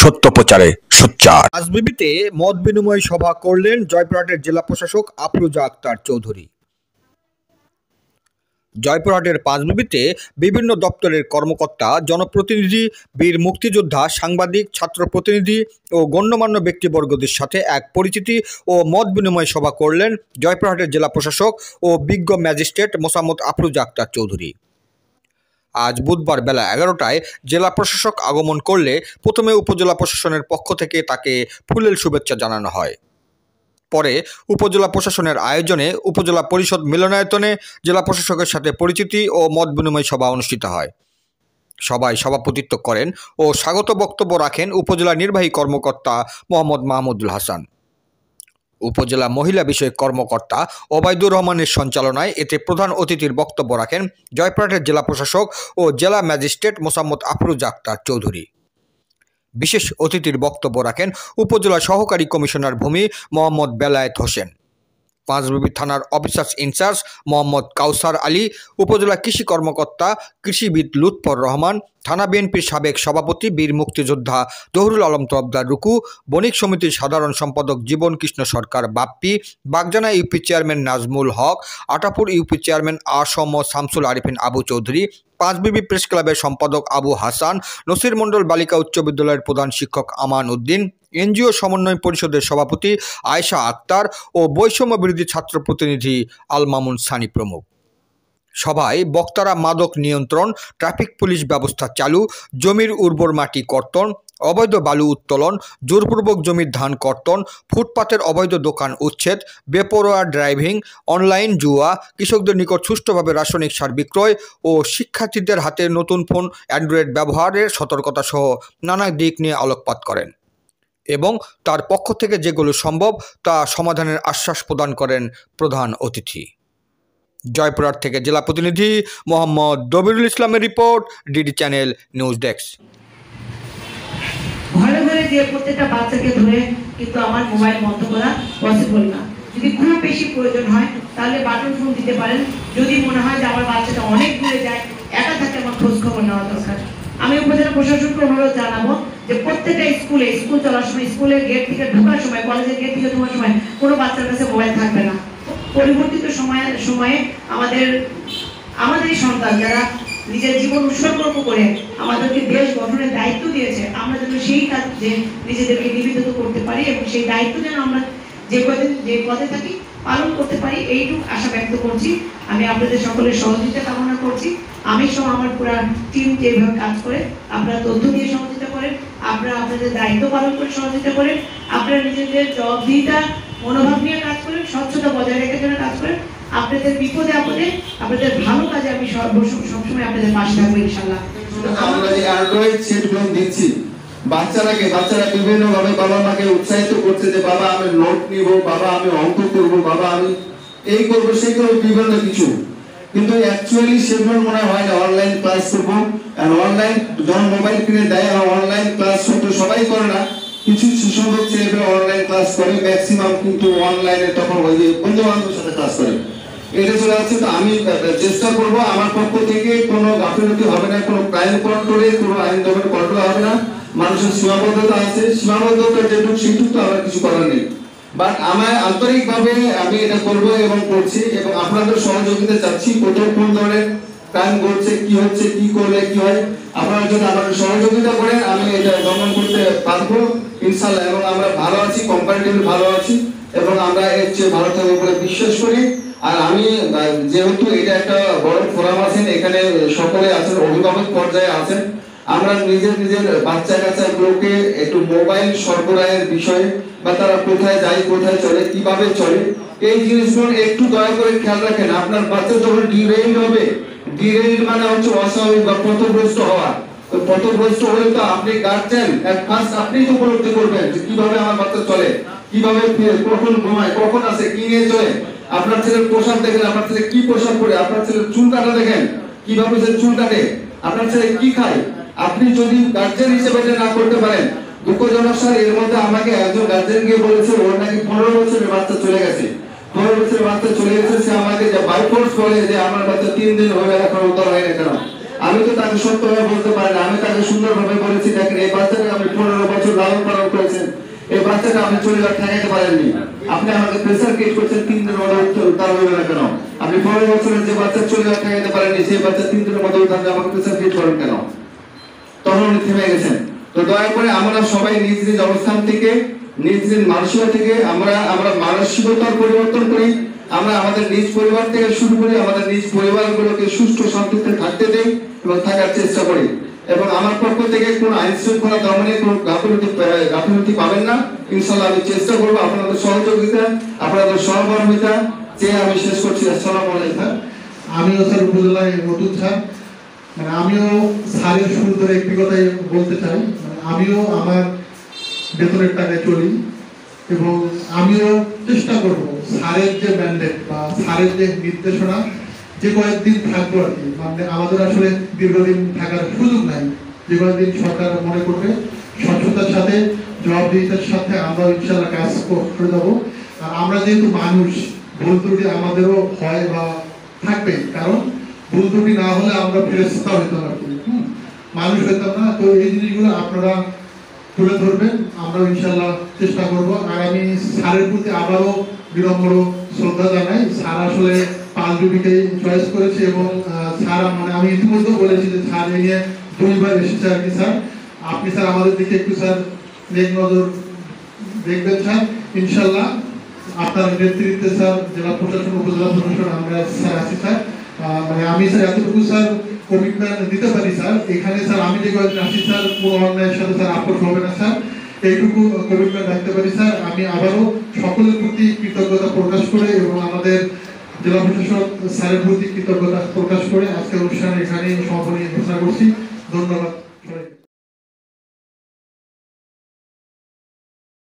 সত্য প্রচারে সোচ্চার। রাজবিবিতে মত বিনিময় সভা করলেন জয়পুরহাটের জেলা প্রশাসক আফরোজা আক্তার চৌধুরী। জয়পুরহাটের পাঁচবিবিতে বিভিন্ন দপ্তরের কর্মকর্তা, জনপ্রতিনিধি, বীর মুক্তিযোদ্ধা, সাংবাদিক, ছাত্র প্রতিনিধি ও গণ্যমান্য ব্যক্তিবর্গদের সাথে এক পরিচিতি ও মত বিনিময় সভা করলেন জয়পুরহাটের জেলা প্রশাসক ও বিজ্ঞ ম্যাজিস্ট্রেট মোসাম্মদ আফরোজা আক্তার চৌধুরী। আজ বুধবার বেলা 11টায় জেলা প্রশাসক আগমন করলে প্রথমে উপজেলা প্রশাসনের পক্ষ থেকে তাকে ফুলেল শুভেচ্ছা জানানো হয়। পরে উপজেলা প্রশাসনের আয়োজনে উপজেলা পরিষদ মিলনায়তনে জেলা প্রশাসকের সাথে পরিচিতি ও মত বিনিময় সভা অনুষ্ঠিত হয়। সভায় সভাপতিত্ব করেন ও স্বাগত বক্তব্য রাখেন উপজেলা নির্বাহী কর্মকর্তা মোহাম্মদ মাহমুদুল হাসান। উপজেলা মহিলা বিষয়ক কর্মকর্তা ওবায়দুর রহমানের সঞ্চালনায় এতে প্রধান অতিথির বক্তব্য রাখেন জয়পুরহাটের জেলা প্রশাসক ও জেলা ম্যাজিস্ট্রেট মোসাম্মদ আফরোজা আক্তার চৌধুরী। বিশেষ অতিথির বক্তব্য রাখেন উপজেলা সহকারী কমিশনার ভূমি মোহাম্মদ বেলায়েত হোসেন, পাঁচবিবি থানার অফিসার্স ইনচার্জ মোহাম্মদ কাউসার আলী, উপজেলা কৃষি কর্মকর্তা কৃষিবিদ লুৎফর রহমান, থানা বিএনপির সাবেক সভাপতি বীর মুক্তিযোদ্ধা জহুরুল আলম তবদার রুকু, বণিক সমিতির সাধারণ সম্পাদক Jibon Krishna Sarkar Bappi, Bagjana UP chairman Nazmul Haque, Atapur UP chairman ASM Shamsul Arefin Abu Chowdhury, Panchbibi press ক্লাবের সম্পাদক আবু হাসান, নসির মণ্ডল বালিকা উচ্চ বিদ্যালয়ের প্রধান শিক্ষক আমান উদ্দিন, এনজিও সমন্বয় পরিষদের সভাপতি আয়েশা আক্তার ও বৈষম্য বিরোধী ছাত্র প্রতিনিধি আল মামুন সানি প্রমুখ। সভায় বক্তারা মাদক নিয়ন্ত্রণ, ট্রাফিক পুলিশ ব্যবস্থা চালু, জমির উর্বর মাটি কর্তন, অবৈধ বালু উত্তোলন, জোরপূর্বক জমির ধান কর্তন, ফুটপাতের অবৈধ দোকান উচ্ছেদ, বেপরোয়া ড্রাইভিং, অনলাইন জুয়া, কৃষকদের নিকট সুষ্ঠুভাবে রাসায়নিক সার বিক্রয় ও শিক্ষার্থীদের হাতে নতুন ফোন অ্যান্ড্রয়েড ব্যবহারের সতর্কতা সহ নানা দিক নিয়ে আলোকপাত করেন এবং তার পক্ষ থেকে যেগুলো সম্ভব তা সমাধানের আশ্বাস প্রদান করেন প্রধান অতিথি। জয়পুরহাট থেকে জেলা প্রতিনিধি মোহাম্মদ দবিরুল ইসলামের report, DD channel news desk. ঘরে ঘরে যে প্রত্যেকটা বাচ্চাকে ধরে কিন্তু আমার মোবাইল বন্ধ করা পসিবল না। যদি খুব বেশি প্রয়োজন হয় তাহলে বাটন ফোন দিতে পারেন। যদি মনে হয় যে আমার বাচ্চাটা অনেক দূরে যায়, একা থাকে, আমার খোঁজ খবর নেওয়া দরকার। আমি উপজেলা প্রশাসনকে অনুরোধ জানাবো যে প্রত্যেকটা স্কুল চলার সময়, স্কুলের গেট থেকে ঢোকার সময়, কলেজের গেট থেকে ঢোকার সময় কোনো বাচ্চার কাছে মোবাইল থাকবে না। পরিবর্তিত সময়ে আমাদের সন্তান যারা নিজের জীবন উৎসর্গ করে আমাদেরকে দেশ গঠনের দায়িত্ব দিয়েছে, আমরা যেন সেই কাজে নিজেদেরকে নিবেদিত করতে পারি এবং সেই দায়িত্ব যেন আমরা যে পদে থাকি পালন করতে পারি, এইটুকু আশা ব্যক্ত করছি। আমি আপনাদের সকলের সহযোগিতা কামনা করছি। আমি সহ আমার পুরো টিম যেভাবে কাজ করে, আপনারা তথ্য দিয়ে সহযোগিতা করেন, আপনারা আপনাদের দায়িত্ব পালন করে সহযোগিতা করেন, আপনারা নিজেদের জবাবদিহিতা মনোভাব নিয়ে কাজ করেন, স্বচ্ছতা বজায় রেখে যেন কাজ করেন। আপনাদের বিপদে আপদে, আপনাদের ভালো কাজে আমি সবসময় আপনাদের পাশে থাকবো ইনশাআল্লাহ। আমরা যে অ্যান্ড্রয়েড সেটগুলো দিচ্ছি বাচ্চারা বিভিন্ন ভাবে বাবা মাকে উৎসাহিত করছে যে বাবা আমি নোট নিব, বাবা আমি অঙ্ক করব, বাবা আমি এই করবো, সেই করবো, বিভিন্ন কিছু, কিন্তু অ্যাকচুয়ালি সেগুলো মনে হয় না। অনলাইন ক্লাস করবো, আর অনলাইন যখন মোবাইল কিনে দেয়, অনলাইন ক্লাস হয়তো সবাই করে না, কিছু সুসংখ্যক ছেলেমেয়েরা অনলাইন ক্লাস করে, ম্যাক্সিমাম কিন্তু অনলাইনে তখন ওই যে বন্ধু বান্ধবের সাথে ক্লাস করে। এটা চলে যাচ্ছে। তো আমি চেষ্টা করবো আমার পক্ষ থেকে কোনো গাফিলতি হবে না, কোনো ক্রাইম কন্ট্রোলে কোনো আইন দমন কন্ট্রোল হবে না। মানুষের সীমাবদ্ধতা আছে, সীমাবদ্ধতা যেটুকু সেটুকু তো আমার কিছু করার নেই, বাট আমার আন্তরিকভাবে আমি এটা করবো এবং করছি এবং আপনাদের সহযোগিতা চাচ্ছি। কোথাও কোন ধরনের ক্রাইম ঘটছে, কি হচ্ছে, কি করলে কি হয়, আপনারা যদি আমাদের সহযোগিতা করেন আমি এটা দমন করতে পারবো ইনশাআল্লাহ। এবং আমরা ভালো আছি, কম্পারেটিভলি ভালো আছি এবং আমরা এর চেয়ে ভালো থাকবো বলে বিশ্বাস করি। আর আমি যেহেতু এটা একটা বড় ফোরাম আছেন, এখানে সকলে আছেন, অভিভাবক পর্যায়ে আছেন, আমরা নিজের বাচ্চা কাচ্চাগুলোকে একটু মোবাইল সরবরাহের বিষয়ে বা তারা কোথায় যায়, কোথায় চলে, কিভাবে চলে, এই জিনিসগুলো একটু দয়া করে খেয়াল রাখেন। আপনার বাচ্চা যখন ডিরেইল হবে, ডিরেইল মানে হচ্ছে অস্বাভাবিক বা পথভ্রষ্ট হওয়া। পথভ্রষ্ট হলে তো আপনি গার্জেন ফার্স্ট আপনি তো উপলব্ধি করবেন যে কিভাবে আমার বাচ্চা চলে, কিভাবে কখন ঘুমায়, কখন আসে, কি নিয়ে চলে। আপনার ছেলের পোশাক দেখেন, আপনার ছেলে কি পোশাক পরে, আপনার ছেলের চুল কাটা দেখেন, কিভাবে সে চুল কাটে, আপনার ছেলে কি খায়। আপনি যদি গার্জেন হিসেবে এটা না করতে পারেন, দুঃখজনক স্যার, এর মধ্যে আমাকে একজন গার্জেন গিয়ে বলেছে ওর নাকি 15 বছরের বাচ্চা চলে গেছে। 15 বছরের বাচ্চা চলে গেছে, সে আমাকে বাই ফোর্স বলে যে আমার বাচ্চা 3 দিন হয়ে এখন উদ্ধার হয় না কেন। আমি তো তাকে সত্যভাবে বলতে পারি না, আমি তাকে সুন্দরভাবে বলেছি দেখেন এই বাচ্চাটাকে আপনি 15 বছর লালন পালন করেছেন, এই বাচ্চাটা আপনি চলে যাওয়া ঠেকাইতে পারেননি, আপনি আমাকে প্রেসার ক্রিয়েট করছেন 3 দিনের মধ্যে উদ্ধার হইবে না কেন? আপনি 15 বছরের যে বাচ্চা চলে যাওয়া ঠেকাইতে পারেননি, সেই বাচ্চা 3 দিনের মধ্যে উদ্ধার হলে আমাকে প্রেসার ক্রিয়েট করেন কেন? তখন উনি থেমে গেছেন। তো দয়া করে আমরা সবাই নিজ নিজ অবস্থান থেকে, নিজ নিজ মানসিকতা থেকে আমরা মানসিকতার পরিবর্তন করি, আমরা আমাদের নিজ পরিবার থেকে শুরু করি, আমাদের নিজ পরিবারগুলোকে সুষ্ঠু শান্তিতে থাকতে দেই এবং থাকার চেষ্টা করি। এবং আমার পক্ষ থেকে কোনো আইন শৃঙ্খলা দমনে কোনো গাফিলতি পাবেন না। ইনশাআল্লাহ আমি চেষ্টা করবো আপনাদের সহযোগিতা, আপনাদের সহমর্মিতা চেয়ে আমি শেষ করছি। আসসালামু আলাইকুম। আমিও স্যার উপজেলায় নতুন স্যার, মানে আমিও স্যারের শুরু ধরে একটি কথাই বলতে চাই, আমিও আমার বেতনের টাকায় চলি এবং আমিও চেষ্টা করব স্যারের যে ম্যান্ডেট বা স্যারের যে নির্দেশনা, যে কয়েকদিন থাকবো আর কি, মানে আমাদের আসলে দীর্ঘদিন থাকার সুযোগ নাই, যে কয়েকদিন সরকার মনে করবে স্বচ্ছতার সাথে জবাবদিহিতার সাথে আমরা ইনশাআল্লাহ কাজ করে দেবো। আর আমরা যেহেতু মানুষ, ভুল ত্রুটি আমাদেরও হয় বা থাকবে, কারণ ভুল ত্রুটি না হলে আমরা ফেরেশতা হইতাম আর কি, মানুষ হইতাম না। তো এই জিনিসগুলো আপনারা তুলে ধরবেন, আমরা ইনশাআল্লাহ চেষ্টা করব। আর আমি স্যারের প্রতি আবারও বিনম্র শ্রদ্ধা জানাই, স্যার আসলে 5 বিবিকে চয়েস করেছে এবং স্যার মানে আমি ইতিমধ্যে বলেছি যে স্যার এই নিয়ে 2 বার এসেছে আর কি। স্যার আপনি স্যার আমাদের দিকে একটু স্যার নেক নজর দেখবেন স্যার, ইনশাআল্লাহ আপনার নেতৃত্বে স্যার জেলা প্রশাসন, উপজেলা প্রশাসন আমরা স্যার আছি স্যার। মানে আমি স্যার এতটুকু স্যার কমিটমেন্ট দিতে পারি স্যার, এখানে স্যার আমি যে কয়েকদিন আসি স্যার কোনো অন্যায়ের সাথে স্যার আপোষ হবে না স্যার, এইটুকু কমিটমেন্ট রাখতে পারি স্যার। আমি আবারও সকলের প্রতি কৃতজ্ঞতা প্রকাশ করে এবং আমাদের জেলা প্রশাসক স্যারের প্রতি কৃতজ্ঞতা প্রকাশ করে আজকের অনুষ্ঠানে এখানেই সমাপনী ঘোষণা করছি। ধন্যবাদ সবাইকে।